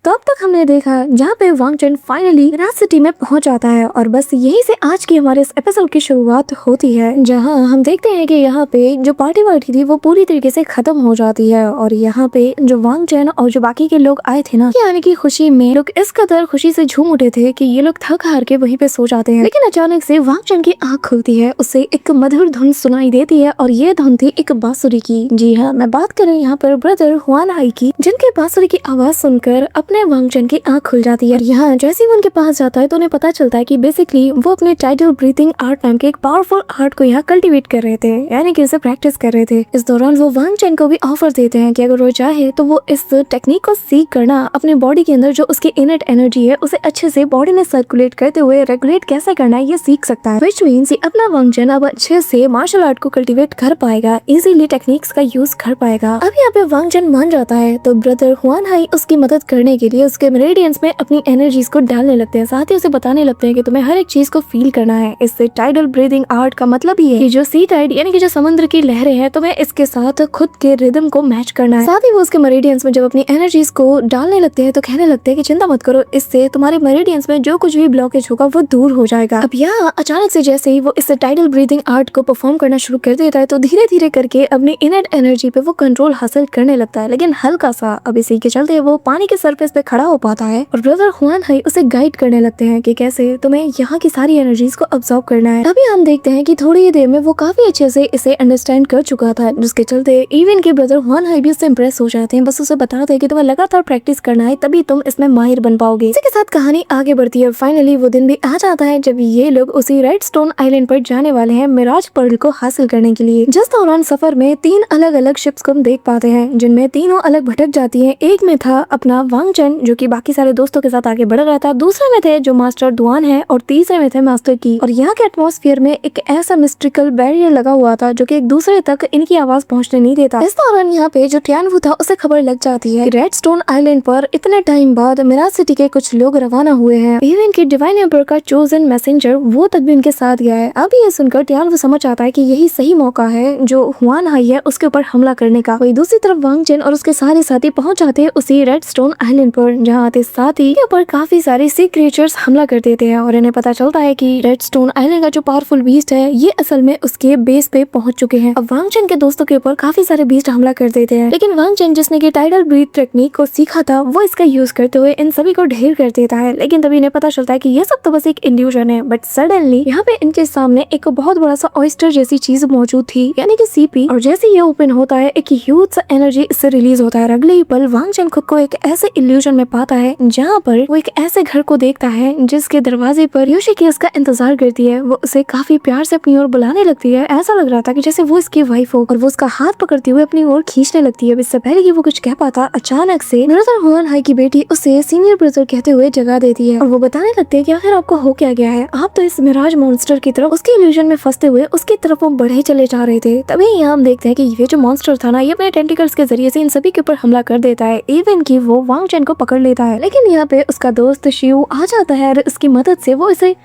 अब तक हमने देखा जहाँ पे वांग चेन फाइनली मिराज सिटी में पहुंच जाता है और बस यही से आज की हमारे इस एपिसोड की शुरुआत होती है, जहाँ हम देखते हैं कि यहाँ पे जो पार्टी वार्टी थी वो पूरी तरीके से खत्म हो जाती है और यहाँ पे जो वांग चेन और जो बाकी के लोग आए थे ना, कि आने की खुशी में लोग इस कदर खुशी से झूम उठे थे कि ये लोग थक हार के वहीं पे सो जाते हैं। लेकिन अचानक से वांग चेन की आँख खुलती है, उससे एक मधुर धुन सुनाई देती है और ये धुन थी एक बांसुरी की। जी हाँ, मैं बात करें यहाँ पर ब्रदर हुआन हाई की, जिनके बांसुरी की आवाज सुनकर अपने वांग चेन की आँख खुल जाती है। यहाँ जैसे ही उनके पास जाता है तो उन्हें पता चलता है कि बेसिकली वो अपने टाइडल ब्रीथिंग आर्ट नाम के एक पावरफुल आर्ट को यहाँ कल्टीवेट कर रहे थे, यानी कि इसे प्रैक्टिस कर रहे थे। इस दौरान वो वांग चेन को भी ऑफर देते हैं कि अगर वो चाहे तो वो इस टेक्निक को सीख करना अपने बॉडी के अंदर जो उसकी इनट एनर्जी है उसे अच्छे से बॉडी में सर्कुलेट करते हुए रेगुलेट कैसे करना है ये सीख सकता है। व्हिच मींस अपना वांग चेन अब अच्छे से मार्शल आर्ट को कल्टीवेट कर पाएगा, इजीली टेक्निक्स का यूज कर पाएगा। अब यहाँ पे वांग चेन मान जाता है तो ब्रदर हुआन हाई उसकी मदद करने के लिए उसके मेरिडियंस में अपनी एनर्जीज को डालने लगते हैं, साथ ही उसे बताने लगते हैं कि तुम्हें हर एक चीज को फील करना है। इससे टाइडल ब्रीदिंग आर्ट का मतलब ये है कि जो सी टाइड यानी कि जो समुद्र की लहरें हैं तुम्हें इसके साथ खुद के रिदम को मैच करना है। साथ ही वो उसके मेरिडियंस में जब अपनी एनर्जीज को डालने लगते हैं तो कहने लगते हैं कि चिंता मत करो, इससे तुम्हारे मेरिडियंस में जो कुछ भी ब्लॉकेज होगा वो दूर हो जाएगा। अब यहाँ अचानक से जैसे ही वो इस टाइडल ब्रीदिंग आर्ट को परफॉर्म करना शुरू कर देता है तो धीरे धीरे करके अपनी इनर एनर्जी पे वो कंट्रोल हासिल करने लगता है, लेकिन हल्का सा। अब इसी के चलते वो पानी के सरफेस पे खड़ा हो पाता है और ब्रदर हुआन हाई उसे गाइड करने लगते हैं कि कैसे तुम्हें यहाँ की सारी एनर्जीज को अब्सॉर्ब करना है। अभी हम देखते हैं कि थोड़ी ही देर में वो काफी अच्छे से इसे अंडरस्टैंड कर चुका था, जिसके चलते इवन के ब्रदर हुआन हाई भी उससे इम्प्रेस हो जाते हैं। बस उसे बताते हैं कि तुम्हें लगातार प्रैक्टिस करना है तभी तुम इसमें माहिर बन पाओगे। इसी के साथ कहानी आगे बढ़ती है। फाइनली वो दिन भी आ जाता है जब ये लोग उसी रेड स्टोन आइलैंड पर जाने वाले हैं मिराज पर्ल को हासिल करने के लिए। जिस दौरान सफर में 3 अलग अलग शिप्स को हम देख पाते हैं, जिनमें तीनों अलग भटक जाती हैं। एक में था अपना वांग चेन जो कि बाकी सारे दोस्तों के साथ आगे बढ़ रहा था, दूसरे में थे जो मास्टर दुआन है और तीसरे में थे मास्टर की। और यहाँ के एटमॉस्फेयर में एक ऐसा मिस्ट्रिकल बैरियर लगा हुआ था जो कि एक दूसरे तक इनकी आवाज पहुंचने नहीं देता। इस दौरान यहाँ पे जो टियानवू था उसे खबर लग जाती है कि रेड स्टोन आइलैंड पर इतने टाइम बाद मिराज सिटी के कुछ लोग रवाना हुए हैं। इवन की डिवाइन एम्पर का चोजन मैसेंजर वो तक भी उनके साथ गया है। अब ये सुनकर टियानवू समझ आता है कि यही सही मौका है जो हुआन हाई है उसके ऊपर हमला करने का। वही दूसरी तरफ वांग चेन और उसके सारे साथी पहुंच जाते हैं उसी रेड स्टोन आइलैंड पर, जहाँ आते साथ ही ऊपर काफी सारे सी क्रिएचर्स हमला कर देते हैं और इन्हें पता चलता है कि रेड स्टोन आइलैंड का जो पावरफुल बीस्ट है ये असल में उसके बेस पे पहुंच चुके हैं। अब वांग चेन के दोस्तों के ऊपर काफी सारे बीस्ट हमला कर देते हैं, लेकिन वांग चेन जिसने की टाइडल ब्रीथ टेक्निक को सीखा था वो इसका यूज करते हुए इन सभी को ढेर कर देता है। लेकिन तभी इन्हें पता चलता है कि ये सब तो बस एक इल्यूजन है। बट सडनली यहाँ पे इनके सामने एक बहुत बड़ा सा ऑयस्टर जैसी चीज मौजूद थी, यानी कि सीपी, और जैसे ये ओपन होता है एक ह्यूज सा एनर्जी इससे रिलीज होता है। अगले ही पल वांग चेन खुद को एक ऐसे इल्यूजन में पाता है जहाँ पर वो एक ऐसे घर को देखता है जिसके दरवाजे पर योशिकी उसका इंतजार करती है। वो उसे काफी प्यार से अपनी ओर बुलाने लगती है, ऐसा लग रहा था कि जैसे वो इसकी वाइफ हो, और वो उसका हाथ पकड़ती हुए अपनी ओर खींचने लगती है। इससे पहले कि वो कुछ कह पाता अचानक से ब्रदर हुआन हाई की बेटी उसे सीनियर ब्रदर कहते हुए जगा देती है और वो बताने लगते हैं कि आखिर आपको हो क्या गया है, आप तो इस मिराज मॉन्स्टर की तरफ उसके इल्यूजन में फंसते हुए उसकी तरफ वो बढ़े चले जा रहे थे। तभी यहाँ हम देखते हैं कि ये जो मॉन्स्टर था ना ये अपने टेंटिकल्स के जरिए से इन सभी के ऊपर हमला कर देता है, इवन की वो वांग चेन को पकड़ लेता है। लेकिन यहाँ पे उसका दोस्त शिव आ जाता है और उसकी मदद से वो इसे,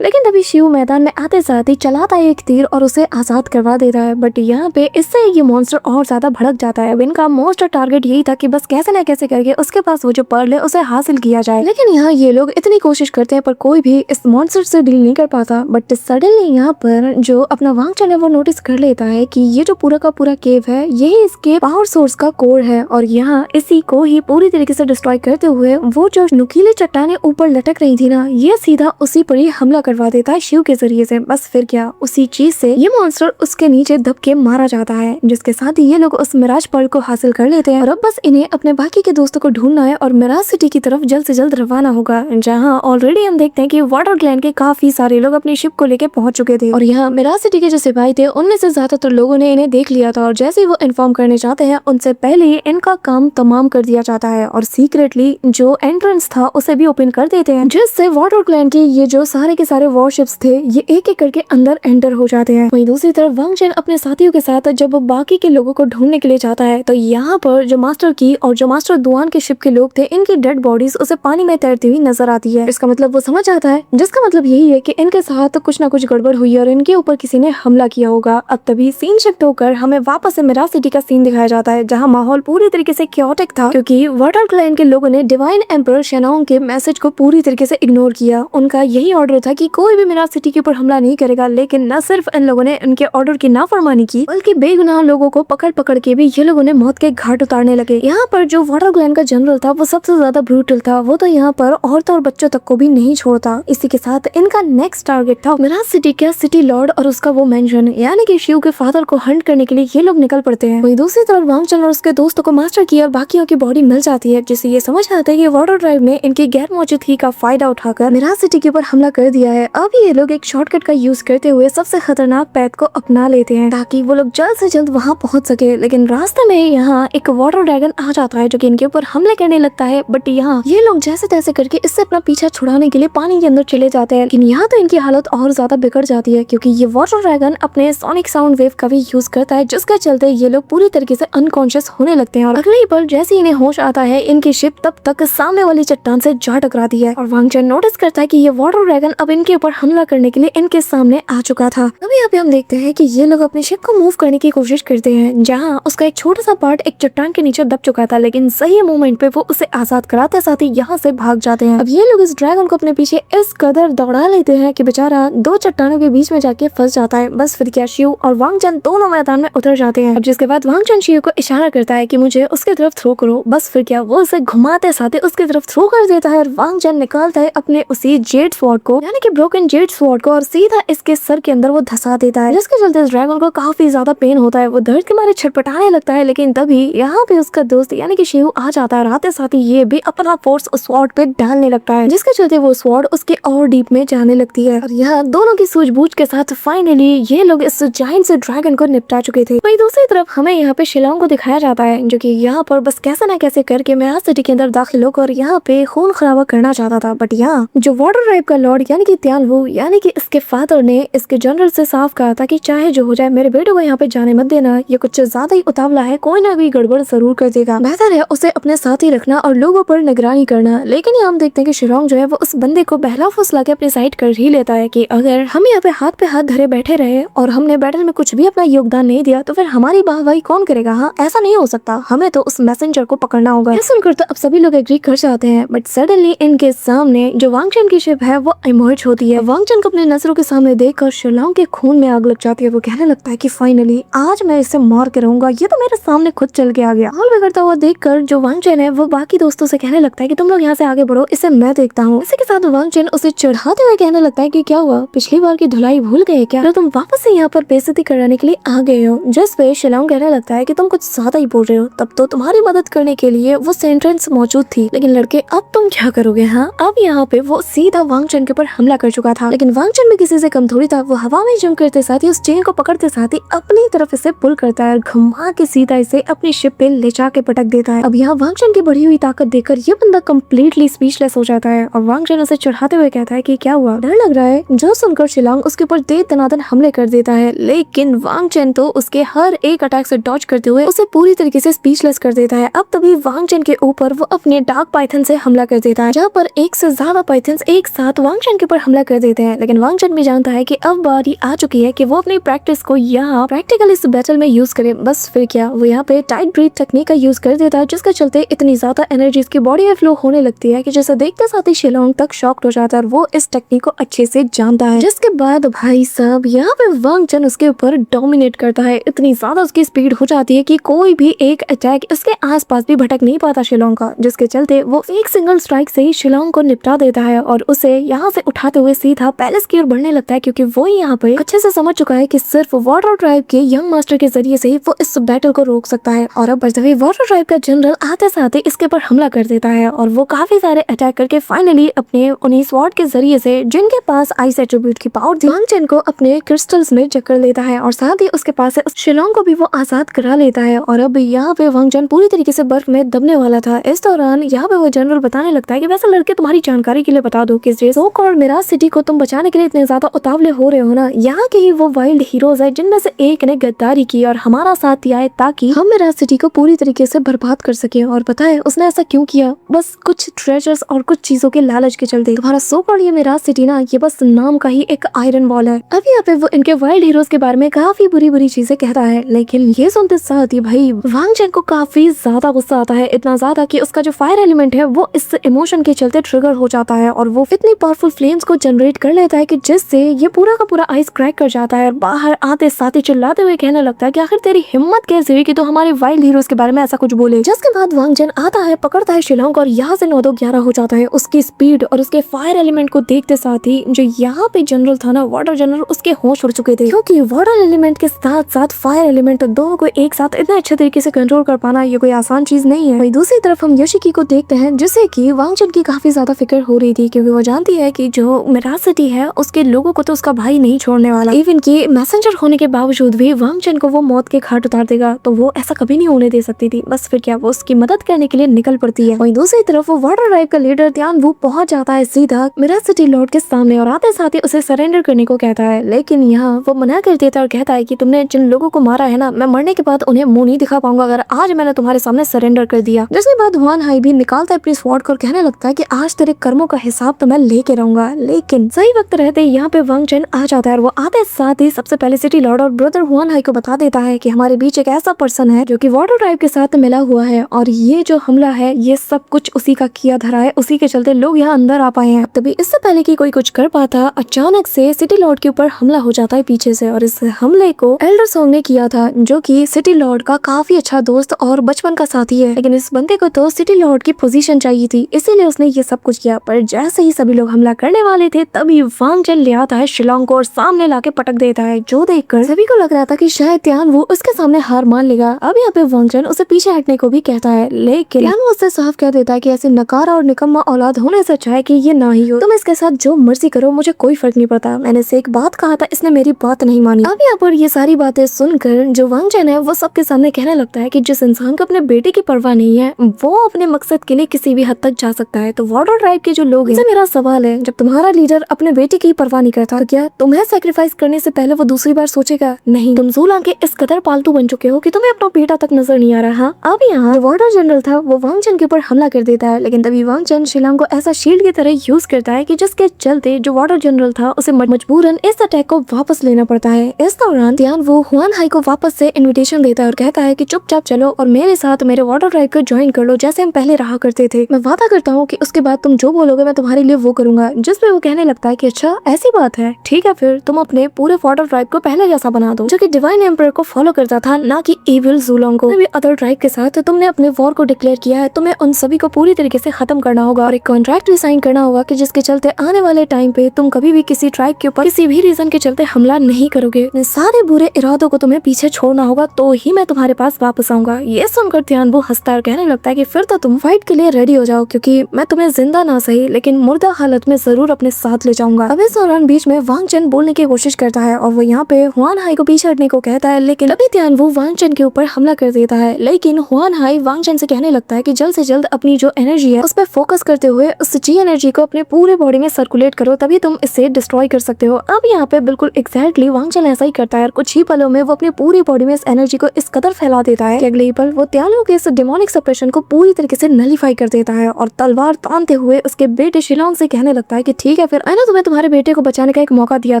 लेकिन तभी शिव मैदान में आते साथ ही चलाता है एक तीर और उसे आजाद करवा देता है। बट यहाँ पे इससे ये मॉन्स्टर और ज्यादा भड़क जाता है। इनका मोस्ट टारगेट यही था कि बस कैसे न कैसे करके उसके पास वो जो पर्ल है उसे हासिल किया जाए। लेकिन यहाँ ये लोग इतनी कोशिश करते हैं पर कोई भी इस मॉन्स्टर से डील नहीं कर पाता। बट सडनली यहाँ पर जो अपना वांग चेन है वो नोटिस कर लेता है कि ये जो पूरा का पूरा केव है यही इसके पावर सोर्स का कोर है और यहाँ इसी को ही पूरी तरीके से डिस्ट्रॉय करते हुए वो जो नुकीली चट्टानें ऊपर लटक रही थी ना ये सीधा उसी पर ही हमला करवा देता है शिव के जरिए से। बस फिर क्या, उसी चीज से ये मॉन्स्टर उसके नीचे दब के मारा जाता है, जिसके साथ ही ये लोग उस मिराज पर्ल को हासिल कर लेते हैं। और अब बस इन्हें अपने बाकी के दोस्तों को ढूंढना है और मिराज सिटी की तरफ जल्द से जल्द रवाना होगा, जहाँ ऑलरेडी हम देखते हैं कि वाटर क्लैन के काफी सारे लोग अपनी शिप को लेके पहुंच चुके थे। और यहाँ मिराज सिटी के जो सिपाही थे उनमें से ज्यादातर लोगों ने इन्हें देख लिया था और जैसे ही वो इन्फॉर्म करने चाहते हैं उनसे पहले ही इनका काम तमाम कर दिया जाता है और सीक्रेटली जो एंट्रेंस था उसे भी ओपन कर देते हैं, जिससे वाटर क्लैन की ये जो सारे के सारे सारे वॉरशिप्स थे ये एक एक करके अंदर एंटर हो जाते हैं। वहीं दूसरी तरफ वांग चेन अपने साथियों के साथ जब वो बाकी के लोगों को ढूंढने के लिए जाता है तो यहाँ पर जो मास्टर की और जो मास्टर दुआन के शिप के लोग थे इनकी डेड बॉडीज उसे पानी में तैरती हुई नजर आती है। इसका मतलब वो समझ आता है, जिसका मतलब यही है कि इनके साथ कुछ ना कुछ गड़बड़ हुई और इनके ऊपर किसी ने हमला किया होगा। अब तभी सीन शिफ्ट होकर हमें वापस से मिराज सिटी का सीन दिखाया जाता है जहाँ माहौल पूरी तरीके से क्योटिक था, क्योंकि वाटर क्लैन के लोगों ने डिवाइन एम्परर शेनोंग के मैसेज को पूरी तरीके से इग्नोर किया। उनका यही ऑर्डर था कि कोई भी मिराज सिटी के ऊपर हमला नहीं करेगा, लेकिन न सिर्फ इन लोगों ने उनके ऑर्डर की नाफरमानी की बल्कि बेगुनाह लोगों को पकड़ पकड़ के भी ये लोगों ने मौत के घाट उतारने लगे। यहाँ पर जो वाटर क्लैन का जनरल था वो सबसे ज्यादा ब्रूटल था। वो तो यहाँ पर औरतों और बच्चों तक को भी नहीं छोड़ता। इसी के साथ इनका नेक्स्ट टारगेट था मिराज सिटी का सिटी लॉर्ड और उसका वो मेंशन, यानी कि शिव के फादर को हंट करने के लिए ये लोग निकल पड़ते हैं। वहीं दूसरी तरफ वांग चेन और उसके दोस्तों को मास्टर की और बाकियों की बॉडी मिल जाती है, जिससे ये समझ आता है कि वाटर ड्राइव ने इनकी गैर मौजूदगी का फायदा उठाकर मिराज सिटी के ऊपर हमला कर दिया है। अब ये लोग एक शॉर्टकट का यूज करते हुए सबसे खतरनाक पैथ को अपना लेते हैं ताकि वो लोग जल्द से जल्द वहाँ पहुँच सके। लेकिन रास्ते में यहाँ एक वाटर ड्रैगन आ जाता है जो कि इनके ऊपर हमले करने लगता है, बट यहाँ ये लोग जैसे तैसे करके इससे अपना पीछा छुड़ाने के लिए पानी के अंदर चले जाते हैं। लेकिन यहाँ तो इनकी हालत और ज्यादा बिगड़ जाती है क्योंकि ये वाटर ड्रैगन अपने सोनिक साउंड वेव का भी यूज करता है, जिसके चलते ये लोग पूरी तरीके से अनकॉन्शियस होने लगते हैं। और अगले ही पल जैसे इन्हें होश आता है इनकी शिप तब तक सामने वाली चट्टान से जा टकराती है और वांग चेन नोटिस करता है कि ये वाटर ड्रैगन अब इनके ऊपर हमला करने के लिए इनके सामने आ चुका था। अभी यहाँ पे हम देखते हैं कि ये लोग अपनी शिप को मूव करने की कोशिश करते हैं, जहाँ उसका एक छोटा सा पार्ट एक चट्टान के नीचे दब चुका था, लेकिन सही मोमेंट पे वो उसे आजाद कराते साथ ही यहाँ से भाग जाते हैं। अब ये लोग इस ड्रैगन को अपने पीछे इस कदर दौड़ा लेते हैं कि बेचारा दो चट्टानों के बीच में जाके फंस जाता है। बस फिर क्या शिव और वांग चेन दोनों मैदान में उतर जाते हैं। अब जिसके बाद वांग चेन शिव को इशारा करता है कि मुझे उसके तरफ थ्रो करो। बस फिर क्या वो उसे घुमाते साथ उसके तरफ थ्रो कर देता है और वांग चेन निकालता है अपने उसी जेड स्वॉर्ड को, यानी कि ब्रोकन जेड स्वॉर्ड को, और सीधा इसके सर के अंदर वो धसा देता है, जिसके चलते इस ड्रैगन को काफी ज्यादा पेन होता है। वो दर्द के मारे छटपटाने लगता है, लेकिन तभी यहाँ पे उसका दोस्त यानी कि शिव आ जाता है और आते साथ ही ये भी अपना फोर्स उस स्वॉर्ड पे डालने लगता है, जिसके चलते वो स्वॉर्ड उसके और डीप में जाने लगती है। और यहाँ दोनों की सूझबूझ के साथ फाइनली ये लोग इस जायंट से ड्रैगन को निपटा चुके थे। वहीं दूसरी तरफ हमें यहाँ पे शिलोंग को दिखाया जाता है जो कि यहाँ पर बस कैसे न कैसे करके मिराज सिटी के अंदर दाखिल होकर यहाँ पे खून खराबा करना चाहता था, बट यहाँ जो वाटर ड्राइव का लॉर्ड यानी कि त्यानवू यानी कि इसके फादर ने इसके जनरल से साफ कहा था कि चाहे जो हो जाए मेरे बेटे को यहाँ पे जाने मत देना, ये कुछ ज्यादा ही उतावला है, कोई ना कोई गड़बड़ जरूर कर देगा, बेहतर है उसे अपने साथ ही रखना और लोगों पर निगरानी करना। लेकिन यहाँ हम देखते हैं कि शिलोंग जो है वो उस बंदे को बहला फुसला के अपनी साइड कर ही लेता है कि अगर हम यहाँ पे हाथ धरे बैठे रहे और हमने बैटल में कुछ भी अपना योगदान नहीं दिया तो फिर हमारी वाहवाही कौन करेगा। हाँ, ऐसा नहीं हो सकता, हमें तो उस मैसेंजर को पकड़ना होगा। ये सुनकर तो अब सभी लोग एग्री कर जाते हैं, बट सडनली इनके सामने जो वांग चेन की शिप है वो इमर्ज होती है। वांग चेन को अपने नजरों के सामने देखकर शिलोंग के खून में आग लग जाती है। वो कहने लगता है कि फाइनली आज मैं इसे मार के रहूंगा, ये तो मेरे सामने खुद चल के आ गया। हाल बिगड़ता हुआ देखकर जो वांग चेन है वो बाकी दोस्तों से कहने लगता है कि तुम लोग यहाँ से आगे बढ़ो, इसे मैं देखता हूँ। इसी के साथ वांग चेन उसे चढ़ाते हुए कहने लगता है कि क्या हुआ, पिछली बार की धुलाई भूल गए क्या, तो तुम वापस से यहाँ पर बेइज्जती कराने के लिए आ गए हो। जिस पे शिलोंग कहने लगता है कि तुम कुछ ज्यादा ही बोल रहे हो, तब तो तुम्हारी मदद करने के लिए वो सेंट्रेंस मौजूद थी, लेकिन लड़के अब तुम क्या करोगे। हाँ, अब यहाँ पे वो सीधा वांग चेन के ऊपर हमला कर चुका था, लेकिन वांग चेन भी किसी से कम थोड़ी था। वो हवा में जंप करते साथ ही उस चेन को पकड़ते साथ ही अपनी तरफ इसे पुल करता है और घुमा के सीधा इसे अपनी शिप पे ले जाके पटक देता है। अब यहाँ वांग चेन की बढ़ी हुई ताकत देखकर ये बंदा कम्प्लीटली स्पीचलेस हो जाता है और वांग चेन उसे चढ़ाते हुए कहता है कि क्या हुआ, डर लग रहा है। जो सुनकर शिलोंग उसके ऊपर दे दनादन हमले कर देता है, लेकिन वांग चेन तो उसके हर एक अटैक से डॉज करते हुए उसे पूरी तरीके से स्पीचलेस कर देता है। अब तभी वांग चेन के ऊपर वो अपने डार्क पाइथन से हमला कर देता है, जहाँ पर एक से ज्यादा पाइथन्स एक साथ वांग चेन के ऊपर हमला कर देते हैं। लेकिन वांग चेन भी जानता है कि अब बारी आ चुकी है कि वो अपनी प्रैक्टिस को यहाँ प्रैक्टिकल इस बैटल में यूज करे। बस फिर क्या, वो यहाँ पे टाइट ब्रीथ टेक्निक का यूज कर देता है, जिसके चलते इतनी ज्यादा एनर्जी इसकी बॉडी में फ्लो होने लगती है कि जैसे देखते साथ ही शिलोंग तक शॉक्ड हो जाता है और वो इस टेक्निक को अच्छे से जानता है। जिसके बाद भाई साहब यहाँ पे वांग चेन उसके ऊपर डोमिनेट करता है। इतनी ज्यादा उसकी स्पीड हो जाती है कि कोई भी एक अटैक इसके आसपास भी भटक नहीं पाता शिलोंग का, जिसके चलते वो एक सिंगल स्ट्राइक से ही शिलोंग को निपटा देता है और उसे यहाँ से उठाते हुए सीधा पैलेस की ओर बढ़ने लगता है, क्योंकि वो यहाँ पे अच्छे से समझ चुका है कि सिर्फ वाटर ड्राइव के यंग मास्टर के जरिए से ही वो इस बैटल को रोक सकता है। और अब तभी वाटर ड्राइव का जनरल आते साथ ही इसके ऊपर हमला कर देता है और वो काफी सारे अटैक करके फाइनली अपने उन्हीं स्वॉर्ड के जरिए से, जिनके पास आइस एट्रीब्यूट की पावर थी, वांग चेन को अपने क्रिस्टल्स में जकड़ लेता है और साथ ही उसके पास है शिलोंग को भी वो आजाद करा लेता है। और अब यहाँ पे वांग चेन पूरी तरीके से बर्फ में दबने वाला था। इस दौरान यहाँ पे वो जनरल बताने लगता है कि वैसे लड़के तुम्हारी जानकारी के लिए बता दो कि सो कॉल्ड मिराज सिटी को तुम बचाने के लिए इतने ज्यादा उतावले हो रहे हो ना, यहाँ के ही वो वाइल्ड हीरोज है जिनमें से एक ने गद्दारी की और हमारा साथ दिया है ताकि हम मिराज सिटी को पूरी तरीके से बर्बाद कर सके। और पता है उसने ऐसा क्यों किया? बस कुछ ट्रेजर्स और कुछ चीजों के लालच के चलते। तुम्हारा सो कॉल्ड ये मिराज सिटी ना, ये बस नाम का ही एक आयरन बॉल है। अब यहाँ पे वो इनके वाइल्ड हीरोज के बारे में काफी बुरी बुरी चीजें कहता है, लेकिन ये सुनते साथ ही भाई वांग चेन को काफी ज्यादा गुस्सा आता है, इतना ज्यादा कि उसका जो फायर एलिमेंट है वो इस इमोशन के चलते ट्रिगर हो जाता है और वो इतनी पावरफुल फ्लेम्स को जनरेट कर लेता है कि जिससे ये पूरा का पूरा आइस क्रैक कर जाता है और बाहर आते साथ ही चिल्लाते हुए कहने लगता है कि आखिर तेरी हिम्मत कैसे हुई कि तो हमारे वाइल्ड हीरोज के बारे में ऐसा कुछ बोले। जिसके बाद वांग चेन आता है, पकड़ता है शिलोंग और यहाँ से 9-2-11 हो जाता है। उसकी स्पीड और उसके फायर एलिमेंट को देखते साथ ही जो यहाँ पे जनरल था ना, वाटर जनरल, उसके होश उड़ चुके थे, क्योंकि वाटर एलिमेंट के साथ साथ फायर एलिमेंट दोनों को एक साथ इतने अच्छे तरीके से कंट्रोल कर पाना ये कोई आसान चीज नहीं है। वही दूसरी तरफ हम योशिकी को देखते हैं जिसे कि वांग चेन की काफी ज्यादा फिक्र हो रही थी, क्योंकि वो जानती है कि जो मिराज सिटी है उसके लोगों को तो उसका भाई नहीं छोड़ने वाला। इवन कि मैसेंजर होने के बावजूद भी वांग चेन को वो मौत के घाट उतार देगा, तो वो ऐसा कभी नहीं होने दे सकती थी। बस फिर क्या, वो उसकी मदद करने के लिए निकल पड़ती है। वहीं दूसरी तरफ वो वाटर ड्राइव का लीडर त्यान वो पहुंच जाता है सीधा मिराज सिटी लॉर्ड के सामने और आते साथ ही उसे सरेंडर करने को कहता है, लेकिन यहाँ वो मना कर देता है और कहता है कि तुमने जिन लोगों को मारा है ना, मैं मरने के बाद उन्हें मुंह नहीं दिखा पाऊंगा अगर आज मैंने तुम्हारे सामने सरेंडर कर दिया। जिसके बाद हुआन हाई भी निकालता है अपनी स्वॉर्ड को और कहने लगता है कि आज तेरे कर्मों का हिसाब तो मैं लेके रहूंगा। लेकिन सही वक्त रहते यहाँ पे वांग चेन आ जाता है और वो आते साथ ही सबसे पहले सिटी लॉर्ड और ब्रदर हुआन हाई को बता देता है कि हमारे बीच एक ऐसा पर्सन है जो कि वाटर ड्राइव के साथ मिला हुआ है और ये जो हमला है ये सब कुछ उसी का किया धरा है, उसी के चलते लोग यहाँ अंदर आ पाए हैं। तभी इससे पहले कि कोई कुछ कर पाता, अचानक से सिटी लॉर्ड के ऊपर हमला हो जाता है पीछे से और इस हमले को एल्डर सॉन्ग ने किया था, जो कि सिटी लॉर्ड का काफी अच्छा दोस्त और बचपन का साथी है। लेकिन इस बंदे को तो सिटी लॉर्ड की पोजीशन चाहिए थी, इसीलिए उसने ये सब कुछ किया। पर जैसे ही सभी लोग हमला करने वाले थे तभी वांग चेन ले आता है शिलोंग को और सामने लाके पटक देता है, जो देखकर सभी को लग रहा था कि शायद त्यान वो उसके सामने हार मान लेगा। अब यहाँ पे वांग चेन उसे पीछे हटने को भी कहता है, लेकिन त्यान वो उससे साफ कह देता है कि ऐसे नकारा और निकम्मा औलाद होने से अच्छा है कि ये ना ही हो। तुम इसके साथ जो मर्जी करो, मुझे कोई फर्क नहीं पड़ता। मैंने इसे एक बात कहा था, इसने मेरी बात नहीं मानी। अब यहाँ पर ये सारी बातें सुनकर जो वांग चेन है वो सबके सामने कहने लगता है कि जिस इंसान को अपने बेटे की परवाह नहीं है वो अपने मकसद के लिए किसी भी हद तक जा सकता है। तो वाटर ड्राइव के जो लोग हैं, मेरा सवाल है, जब तुम्हारा लीडर अपने बेटे की परवाह नहीं करता तो क्या तुम्हें सैक्रिफाइस करने से पहले वो दूसरी बार सोचेगा? नहीं, तुम ज़ूला के इस कदर पालतू बन चुके हो कि तुम्हें अपना बेटा तक नजर नहीं आ रहा। अब यहाँ वाटर जनरल था वो वांग चेन के ऊपर हमला कर देता है, लेकिन तभी वांग चेन शिलोंग को ऐसा शील्ड की तरह यूज करता है कि जिसके चलते जो वाटर जनरल था उसे मजबूरन इस अटैक को वापस लेना पड़ता है। इस दौरान त्यान वो हुआन हाई को वापस से इन्विटेशन देता है और कहता है कि चुपचाप चलो और मेरे साथ मेरे वाटर ड्राइव को ज्वाइन कर लो, जैसे हम पहले रहा करते थे। मैं वादा करता हूँ कि उसके बाद तुम जो बोलोगे मैं तुम्हारे लिए वो करूंगा। जिसपे वो कहने लगता है कि अच्छा ऐसी बात है, ठीक है, फिर तुम अपने पूरे वाटर ड्राइव को पहले जैसा बना दो, जो कि डिवाइन एम्पर को फॉलो करता था, ना कि इविल ज़ूलोंग को। अदर ड्राइव के साथ तुमने अपने वॉर को डिक्लेयर किया है, तुम्हें उन सभी को पूरी तरीके से खत्म करना होगा और एक कॉन्ट्रैक्ट भी साइन करना होगा कि जिसके चलते आने वाले टाइम पे तुम कभी भी किसी ट्राइब के ऊपर किसी भी रीजन के चलते हमला नहीं करोगे। सारे बुरे इरादों को तुम्हें पीछे छोड़ना होगा, तो ही मैं तुम्हारे पास वापस आऊंगा। ये सुनकर त्यान वो हंसता और कहने लगता है कि फिर तो तुम फाइट के लिए रेडी हो जाओ, क्योंकि मैं तुम्हें जिंदा ना सही लेकिन मुर्दा हालत में जरूर अपने साथ ले जाऊंगा। अब इस दौरान बीच में वांग चेन बोलने की कोशिश करता है और वो यहाँ पे हुआन हाई को पीछे हटने को कहता है, लेकिन अभी त्यान वो वांग चेन के ऊपर हमला कर देता है। लेकिन हुआन हाई वांग चेन से कहने लगता है कि जल्द से जल्द अपनी जो एनर्जी है उस पर फोकस करते हुए उस ची एनर्जी को अपने पूरे बॉडी में सर्कुलेट करो, तभी तुम इसे डिस्ट्रॉय कर सकते हो। अब यहाँ पे बिल्कुल एग्जैक्टली वांग चेन ऐसा ही करता है और कुछ ही पलों में वो अपनी पूरी बॉडी में इस एनर्जी को इस कदर फैला देता है कि अगले ही पल वो त्यानो के इस डेमोनिक सप्रेशन को पूरी तरीके से नलीफाई कर देता है और तलवार तानते हुए उसके बेटे शिलोंग से कहने लगता है कि ठीक है, फिर मैंने तुम्हें तुम्हारे बेटे को बचाने का एक मौका दिया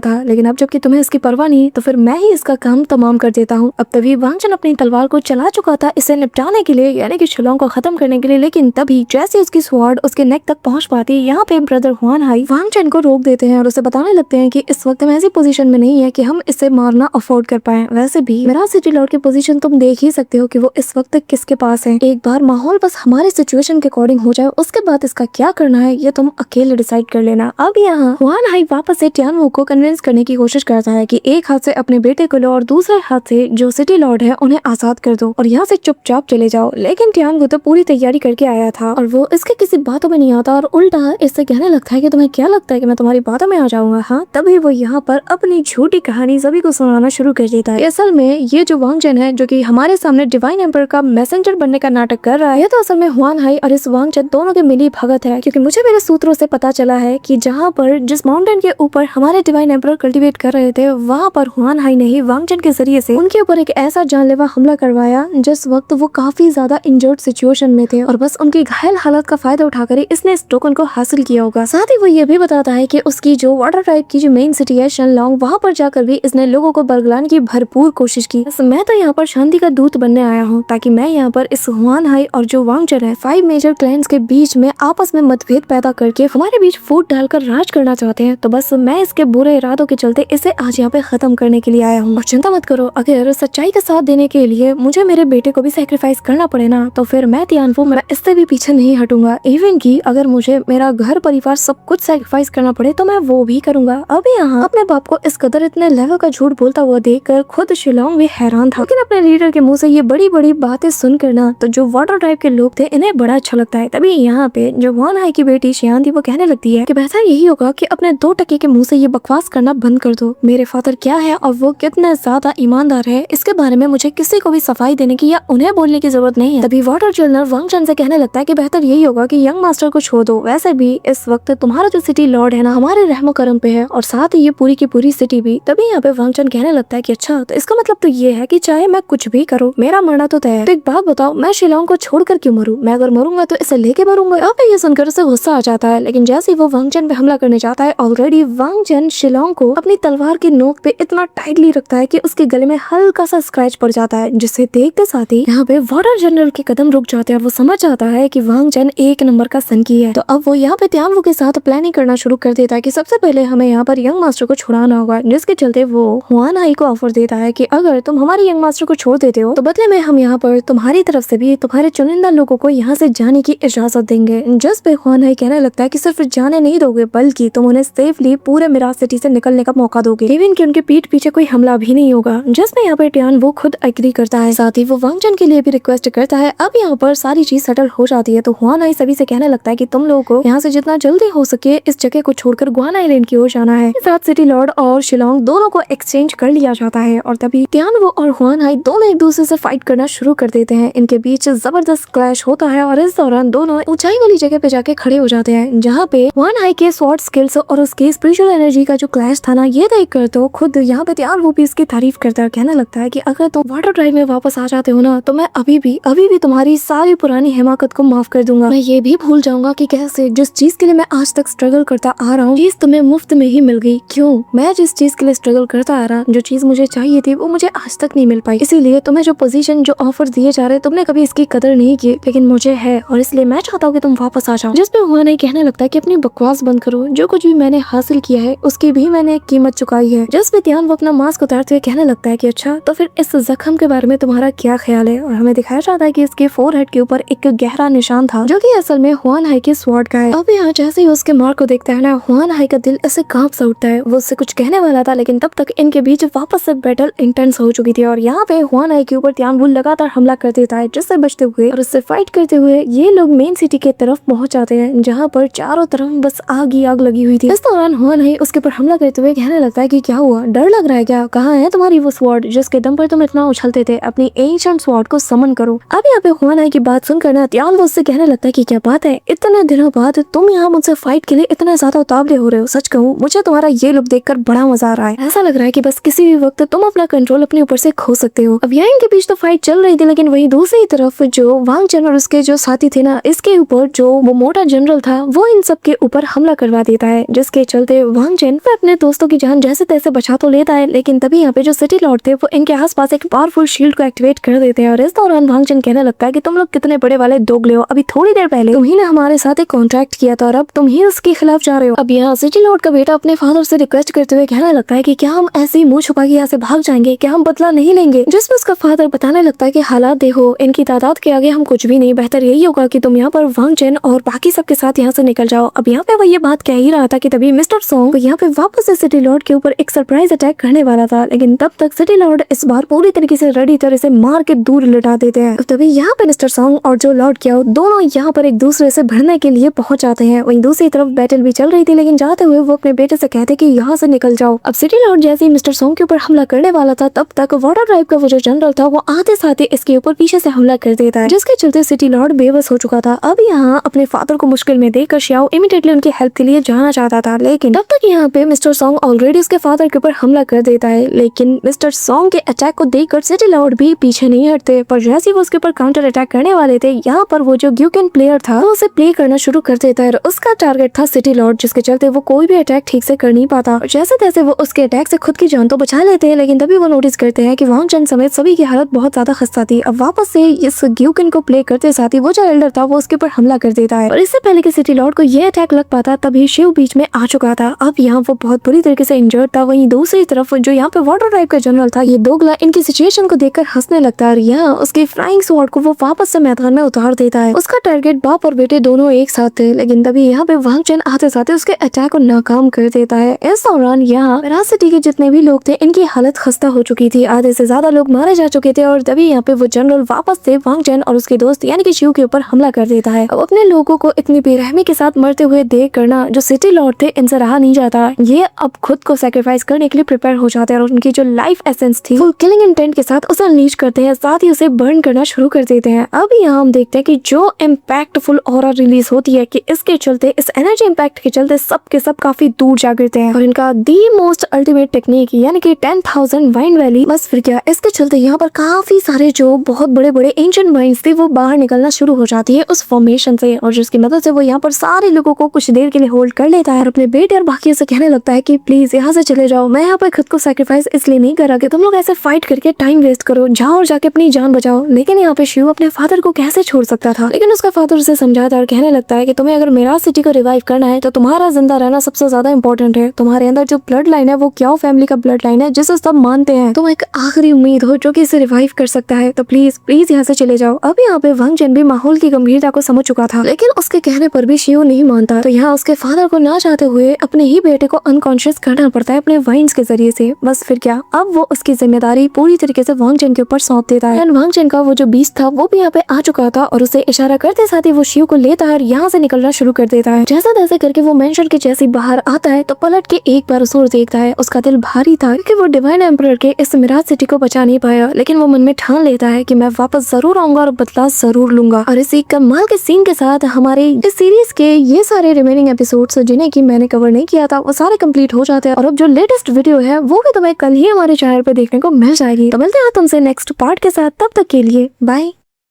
था, लेकिन अब जबकि तुम्हें इसकी परवाह नहीं तो फिर मैं ही इसका काम तमाम कर देता हूँ। अब तभी वांग चेन अपनी तलवार को चला चुका था इसे निपटाने के लिए, यानी कि शिलोंग को खत्म करने के लिए, लेकिन तभी जैसे उसकी स्वॉर्ड उसके नेक तक पहुंच पाती है, यहाँ पे ब्रदर हुआन हाई वांग चेन को रोक देते हैं और उसे बताने लगते हैं कि इस वक्त हम ऐसी पोजीशन में नहीं है कि हम इसे मारना अफोर्ड कर पाए। वैसे भी मिराज सिटी लॉर्ड की पोजीशन तुम देख ही सकते हो कि वो इस वक्त किसके पास है। एक बार माहौल बस हमारे सिचुएशन के अकॉर्डिंग हो जाए, उसके बाद इसका क्या करना है ये तुम अकेले डिसाइड कर लेना। अब यहाँ हुआन हाई वापस से त्यान वो को कन्विंस करने की कोशिश करता है कि एक हाथ से अपने बेटे को लो और दूसरे हाथ से जो सिटी लॉर्ड है उन्हें आजाद कर दो और यहाँ से चुपचाप चले जाओ। लेकिन त्यान वो तो पूरी तैयारी करके आया था और वो इसके किसी बातों में नहीं आता और उल्टा इससे कहने लगता है कि तुम्हें क्या लगता है कि मैं तुम्हारी बातों में आ जाऊंगा? हाँ, तभी वो यहाँ पर अपनी झूठी कहानी सभी को सुनाना शुरू कर देता है। असल में ये जो वांग चेन है जो कि हमारे सामने डिवाइन एम्पर का मैसेंजर बनने का नाटक कर रहा है, तो असल में हुआन हाई और इस वांग चेन दोनों के मिली भगत है, क्योंकि मुझे मेरे सूत्रों से पता चला है कि जहाँ पर जिस माउंटेन के ऊपर हमारे डिवाइन एम्परर कल्टीवेट कर रहे थे, वहाँ पर हुआन हाई ने ही वांग चेन के जरिए से उनके ऊपर एक ऐसा जानलेवा हमला करवाया जिस वक्त वो काफी ज्यादा इंजर्ड सिचुएशन में थे और बस उनकी घायल हालत का फायदा उठाकर ही इसने इस टोकन को हासिल किया होगा। साथ ही वो ये भी बताता है कि उसकी जो वाटर टाइप की जो मेन सिटी है शनलॉन्ग, वहाँ पर जाकर भी इसने लोगों को बरगलाने की भरपूर कोशिश की। मैं तो यहाँ पर शांति का दूत बनने आया हूँ ताकि मैं यहाँ पर इस हुआन हाई और जो वांग चेन है 5 मेजर क्लैंस के बीच में आपस में मतभेद पैदा करके हमारे बीच फूट डालकर राज करना चाहते हैं। तो बस मैं इसके बुरे इरादों के चलते इसे आज यहाँ पे खत्म करने के लिए आया हूँ। और चिंता मत करो, अगर सच्चाई का साथ देने के लिए मुझे मेरे बेटे को भी सैक्रिफाइस करना पड़े ना, तो फिर मैं तियानवू, मैं इससे भी पीछे नहीं हटूंगा। इवन की अगर मुझे मेरा घर परिवार सब कुछ सैक्रिफाइस करना पड़े तो मैं वो भी करूंगा। अभी यहाँ अपने बाप को इस कदर इतने लेवल का झूठ बोलता हुआ देखकर खुद शिलोंग भी हैरान था, लेकिन अपने लीडर के मुंह से ये बड़ी बड़ी बातें सुनकर ना तो जो वाटर टाइप के लोग थे इन्हें बड़ा अच्छा लगता है। तभी यहाँ पे जो हुआन हाई की बेटी शियान थी वो कहने लगती है कि बेहतर यही होगा कि अपने 2 टके के मुंह से ये बकवास करना बंद कर दो। मेरे फादर क्या है और वो कितने ज्यादा ईमानदार है, इसके बारे में मुझे किसी को भी सफाई देने की या उन्हें बोलने की जरूरत नहीं है। तभी वाटर जनरल वांग चेन से कहने लगता है कि बेहतर यही होगा कि यंग मास्टर को छोड़ दो। वैसे भी इस वक्त तुम्हारा जो सिटी लॉर्ड है ना हमारे रहमो करम पे है और साथ ही ये पूरी की पूरी सिटी भी। तभी यहाँ पे वांग चेन कहने लगता है कि अच्छा, तो इसका मतलब तो ये है कि चाहे मैं कुछ भी करूँ मेरा मरना तो तय है। तो एक बात बताओ, मैं शिलोंग को छोड़कर क्यों मरूं? मैं अगर मरूंगा तो इसे लेके मरूंगा। यहाँ पे ये सुनकर उसे गुस्सा आ जाता है, लेकिन जैसे ही वो वांग चेन पे हमला करने जाता है ऑलरेडी वांग चेन शिलोंग को अपनी तलवार की नोक पे इतना टाइटली रखता है कि उसके गले में हल्का सा स्क्रैच पड़ जाता है, जिसे देखते साथ ही यहाँ पे वाटर जनरल के कदम रुक जाते हैं। वो समझ जाता है कि वांग चेन 1 नंबर का सनकी है। तो अब वो यहाँ पे तियानवू के साथ प्लानिंग करना शुरू कर देता है कि सबसे पहले हमें यहाँ पर यंग मास्टर को छुड़ाना होगा, जिसके चलते वो हुआन हाई को ऑफर देता है कि अगर तुम हमारे यंग मास्टर को छोड़ देते हो तो बदले में हम यहाँ पर तुम्हारी तरफ से भी तुम्हारे चुनिंदा लोगों को यहाँ से जाने की इजाजत देंगे। जिस पे हुआन हाई कहने लगता है कि सिर्फ जाने नहीं दोगे बल्कि तुम उन्हें सेफली पूरे मिराज सिटी से निकलने का मौका दोगे, इवन कि उनके पीठ पीछे कोई हमला भी नहीं होगा। जिसमें यहाँ पर तियानवू खुद एग्री करता है, साथ ही वो वांग चेन के लिए भी रिक्वेस्ट करता है। अब यहाँ पर सारी चीज सेटल हो जाती है तो हुआन हाई सभी से कहने लगता है कि तुम लोगों को यहाँ से जितना जल्दी हो सके इस जगह को छोड़कर गुआन आइलैंड की ओर जाना है। साथ सिटी लॉर्ड और शिलोंग दोनों को एक्सचेंज कर लिया जाता है और तभी तियानवू और हुआन हाई दोनों एक दूसरे से फाइट करना शुरू कर देते हैं। इनके बीच जबरदस्त क्लैश होता है और इस दौरान दोनों ऊंचाई वाली जगह पे जाके खड़े हो जाते हैं, जहाँ पे हुआन हाई के स्वॉर्ड स्किल्स और उसकी स्पिरिचुअल एनर्जी का जो क्लैश था ना, ये देखकर तो खुद यहाँ पे तियानवू भी इसकी तारीफ करता है। कहने लगता है कि अगर तुम वाटर ड्राइव में वापस आ जाते हो ना तो मैं अभी भी तुम्हारी सारी पुरानी हिमाकत को माफ कर दूंगा। मैं ये भी भूल जाऊंगा कि कैसे जिस चीज के लिए मैं आज तक स्ट्रगल करता आ रहा हूँ चीज तुम्हें मुफ्त में ही मिल गई। क्यों? मैं जिस चीज के लिए स्ट्रगल करता आ रहा, जो चीज मुझे चाहिए थी वो मुझे आज तक नहीं मिल पाई, इसीलिए तुम्हें जो पोजीशन जो ऑफर दिए जा रहे तुमने कभी इसकी कदर नहीं की, लेकिन मुझे है और इसलिए मैं चाहता हूँ कि तुम वापस आ जाओ। जिसपे हुआ नहीं कहने लगता है कि अपनी बकवास बंद करो, जो कुछ भी मैंने हासिल किया है उसकी भी मैंने एक कीमत चुकाई है। जिसपे तियानवू अपना मास्क उतारते हुए कहने लगता है कि अच्छा, तो फिर इस जख्म के बारे में तुम्हारा क्या ख्याल है? और हमें दिखाया जाता है कि इसके फोरहेड के ऊपर एक गहरा निशान था जो कि असल में हुआन हाई के स्वॉर्ड का है। अब यहाँ जैसे ही उसके मार्क को देखता है ना, हुआन हाई का दिल ऐसे कांप सा उठता है। वो उससे कुछ कहने वाला था लेकिन तब तक इनके बीच वापस से बैटल इंटेंस हो चुकी थी और यहाँ पे हुआन हाई के ऊपर तियानवू लगातार हमला कर देता है, जिससे बचते हुए और उससे फाइट करते हुए ये लोग मेन सिटी के तरफ पहुंच जाते हैं, जहाँ पर चारों तरफ बस आग ही आग लगी हुई थी। इस दौरान हुआन हाई उसके ऊपर हमला करते हुए कहने लगता है कि क्या हुआ, डर लग रहा है क्या? कहाँ है तुम्हारी वो स्वॉर्ड जिसके दम पर तुम इतना उछलते थे? अपनी एंशिएंट स्वॉर्ड को समन करो। अब यहाँ पे हुआन हाई की बात सुनकर ना तियानवू उससे कहने लगता है कि क्या बात है, इतने दिनों बाद तुम यहाँ मुझसे फाइट के लिए इतना ज्यादा उतावले हो रहे हो। सच कहूँ मुझे तुम्हारा ये लुक देखकर बड़ा मजा आ रहा है। ऐसा लग रहा है कि बस किसी भी वक्त तुम अपना कंट्रोल अपने ऊपर से खो सकते हो। अब यहाँ इनके बीच तो फाइट चल रही थी, लेकिन वही दूसरी तरफ जो वांग चेन और उसके जो साथी थे ना, इसके ऊपर जो वो मोटा जनरल था वो इन सब के ऊपर हमला करवा देता है, जिसके चलते वांग चेन अपने दोस्तों की जान जैसे तैसे बचा तो लेता है, लेकिन तभी यहाँ पे जो सिटी लॉर्ड थे वो इनके आसपास एक पावरफुल शील्ड को एक्टिवेट कर देते हैं। और इस दौरान वांग चेन कहने लगता है कि तुम लोग कितने बड़े वाले दोगले हो, अभी थोड़ी देर पहले तुम ही ने हमारे साथ एक कॉन्ट्रैक्ट किया था और अब तुम ही उसके खिलाफ जा रहे हो। अब यहाँ सिटी लॉर्ड का बेटा अपने फादर से रिक्वेस्ट करते हुए कहने लगता है कि क्या हम ऐसे ही मुंह छुपा के यहाँ से भाग जाएंगे, क्या हम बदला नहीं लेंगे? जिसमें उसका फादर बताने लगता है कि हालात देखो, इनकी तादाद के आगे हम कुछ भी नहीं, बेहतर यही होगा कि तुम यहाँ पर वांग चेन और बाकी सबके साथ यहाँ से निकल जाओ। अब यहाँ पे वो ये बात कह ही रहा था कि तभी मिस्टर सॉन्ग यहाँ पे वापस से सिटी लॉर्ड के ऊपर एक सरप्राइज अटैक करने वाला था, लेकिन तब तक सिटी लॉर्ड इस बार पूरी तरीके से रेडी तरह से मार के दूर लिटा देते हैं। तभी यहाँ पे मिस्टर सॉन्ग और जो लॉर्ड क्या दोनों यहाँ पर एक दूसरे से भिड़ने के लिए पहुंच जाते हैं। वहीं दूसरी तरफ बैटल भी चल रही थी, लेकिन जाते हुए वो अपने बेटे से कहते कि यहाँ से निकल जाओ। अब सिटी लॉर्ड जैसे ही मिस्टर सॉन्ग के ऊपर हमला करने वाला था, तब तक वाटर ड्राइव का वो जो जनरल था वो आते साथ ही इसके ऊपर पीछे से हमला कर देता है, जिसके चलते सिटी लॉर्ड बेबस हो चुका था। अब यहाँ अपने फादर को मुश्किल में देखकर श्याओ इमीडिएटली उनकी हेल्प के लिए जाना चाहता था, लेकिन तब तक यहाँ पे मिस्टर सॉन्ग ऑलरेडी उसके फादर के ऊपर हमला कर देता है। लेकिन मिस्टर सॉन्ग के अटैक को देखकर सिटी लॉर्ड भी पीछे नहीं हटते, पर जैसे ही वो उसके ऊपर काउंटर अटैक करने वाले थे, यहाँ पर वो जो ग्यूकेन प्लेयर था वो उसे प्ले करना शुरू कर देता है। उसका टारगेट था सिटी लॉर्ड, जिसके चलते वो कोई भी अटैक ठीक से कर नहीं पाता। जैसे तैसे वो उसके अटैक से खुद की जान तो बचा लेते हैं, लेकिन तभी वो नोटिस करते हैं कि वांग चन समेत सभी की हालत बहुत ज्यादा खस्ता थी। अब वापस से इस ग्यूकेन को प्ले करते साथ ही वो जो एल्डर था वो उसके ऊपर हमला कर देता है, और इससे पहले कि सिटी लॉर्ड को ये अटैक लग पाता तभी शिव बीच में आ चुका था। अब यहाँ वो बहुत बुरी तरीके से इंजर्ड था। वहीं दूसरी तरफ जो यहाँ पे वाटर टाइप का जनरल था, ये दोगला इनकी सिचुएशन को देखकर हंसने लगता है और यहाँ उसकी फ्लाइंग स्वॉर्ड को वो वापस से मैदान में उतार देता है। उसका टारगेट बाप और बेटे दोनों एक साथ थे, लेकिन तभी यहाँ पे वांग चन आते साथ उसके अटैक को नाकाम कर देता है। इस दौरान यहाँ वेरासिटी के जितने भी लोग थे इनकी हालत खस्ता हो चुकी थी, आधे से ज्यादा लोग मारे जा चुके थे, और तभी यहाँ पे वो जनरल वापस से वांग चन और उसके दोस्त यानी कि शिव के ऊपर हमला कर देता है। अब अपने लोगों को इतनी बेरहमी के साथ मरते हुए देख करना जो सिटी लॉर्ड थे इनसे रहा नहीं जाता। ये अब खुद को सैक्रिफाइस करने के लिए प्रिपेयर हो जाते हैं और उनकी जो लाइफ एसेंस थी वो किलिंग इंटेंट के साथ उसे अनलीश करते हैं, साथ ही उसे बर्न करना शुरू कर देते हैं। अब यहाँ हम देखते हैं कि जो इम्पैक्टफुल ऑरा रिलीज होती है कि इसके चलते, इस एनर्जी इम्पैक्ट के चलते सब के सब काफी दूर जा गिरते हैं, और इनका दी मोस्ट अल्टीमेट टेक्निक यानी कि 10,000 वाइन वैली, बस फिर क्या, इसके चलते यहाँ पर काफी सारे जो बहुत बड़े बड़े एंशिएंट माइंस थे वो बाहर निकलना शुरू हो जाती है उस फॉर्मेशन से, और जिसकी मदद से वो यहाँ पर सारे लोगों को कुछ देर के लिए होल्ड कर लेता है और अपने बेटे और बाकी से कहने लगता है कि प्लीज यहाँ से चले जाओ, मैं यहाँ पर खुद को सैक्रिफाइस इसलिए नहीं करा कि तुम लोग ऐसे फाइट करके टाइम वेस्ट करो, जाओ और जाके अपनी जान बचाओ। लेकिन यहाँ पे शिव अपने फादर को कैसे छोड़ सकता था, लेकिन उसका फादर उसे समझाता और कहने लगता है कि तुम्हें अगर मेरा सिटी को रिवाइव करना है तो तुम्हारा जिंदा रहना सबसे ज्यादा इंपॉर्टेंट है। तुम्हारे अंदर जो ब्लड लाइन है वो क्याओ फैमिली का ब्लड लाइन है जिसे सब मानते हैं, तुम एक आखिरी उम्मीद हो जो कि इसे रिवाइव कर सकता है, तो प्लीज प्लीज यहाँ से चले जाओ। अब यहाँ पे वांग चन भी माहौल की गंभीरता को समझ चुका था, लेकिन उसके कहने पर भी शिव नहीं मानता, तो यहाँ उसके फादर को ना चाहते हुए अपने ही बेटे को अनकॉन्शियस करना पड़ता है अपने वाइन्स के जरिए से। बस फिर क्या, अब वो उसकी जिम्मेदारी पूरी तरीके से वांग चन के ऊपर सौंप देता है। एंड वांग चन का वो जो बीस्ट था वो भी यहाँ पे आ चुका था और उसे इशारा करते साथ ही वो शिव को लेता है और यहाँ से निकलना शुरू कर देता है। जैसा तैसे करके वो मेंशन के जैसे बाहर आता है तो पलट के एक बार उसे देखता है। उसका दिल भारी था क्योंकि वो डिवाइन एम्परर के इस मिराज सिटी को बचा नहीं पाया, लेकिन वो मन में ठान लेता है कि मैं वापस जरूर आऊंगा और बदला जरूर लूंगा। और इसी कमाल के सीन के साथ हमारे इस सीरीज के ये सारे रिमेनिंग एपिसोड्स जिन्हें की मैंने कवर नहीं किया था वो सारे कंप्लीट हो जाते हैं, और अब जो लेटेस्ट वीडियो है वो भी तुम्हें कल ही हमारे चैनल पे देखने को मिल जाएगी। तो मिलते हैं तुमसे नेक्स्ट पार्ट के साथ, तब तक के लिए बाय।